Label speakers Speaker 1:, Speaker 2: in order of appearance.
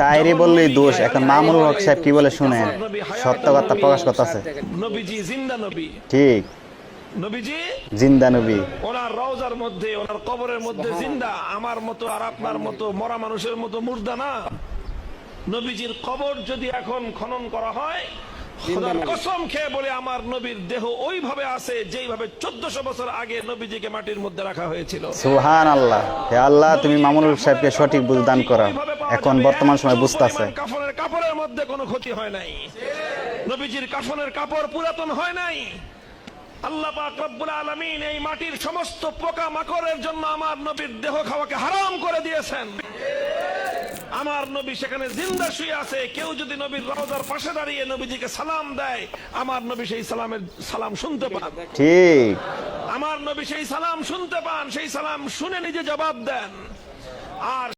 Speaker 1: তাইরে বললেই দোষ। এখন মামুনুল হক সাহেব কি বলে শুনেন, সত্য কথা প্রকাশ করতেছে।
Speaker 2: নবীজি জিন্দা নবী,
Speaker 1: ঠিক,
Speaker 2: নবীজি
Speaker 1: জিন্দা নবী।
Speaker 2: ওনার রওজার মধ্যে, ওনার কবরের মধ্যে জিন্দা, আমার মতো আর আপনার মতো মরা মানুষের মতো মুর্দা না। নবীজির কবর যদি এখন খনন করা হয়, খোদার কসম খেয়ে বলে আমার নবীর দেহ ওইভাবে আছে যেইভাবে 1400 বছর আগে নবীজিকে মাটির মধ্যে রাখা হয়েছিল।
Speaker 1: সুবহানাল্লাহ। হে আল্লাহ, তুমি মামুনুল সাহেবকে সঠিক বুঝ দান করো। এখন বর্তমান সময় বুঝতাছে।
Speaker 2: কাফনের কাপড়ের মধ্যে কোনো ক্ষতি হয় নাই, নবীজির কাফনের কাপড় পুরাতন হয় নাই। আল্লাহ পাক রব্বুল আলামিন এই মাটির সমস্ত পোকা মাকড়ের জন্য আমার নবীর দেহ খাওয়াকে হারাম করে দিয়েছেন। আমার নবী সেখানে জিন্দা শুয়ে আছে। কেউ যদি নবীর রওজার পাশে দাঁড়িয়ে নবীজিকে সালাম দেয়, আমার নবী সেই সালাম শুনতে পান।
Speaker 1: ঠিক,
Speaker 2: আমার নবী সেই সালাম শুনতে পান, সেই সালাম শুনে নিজে জবাব দেন। আর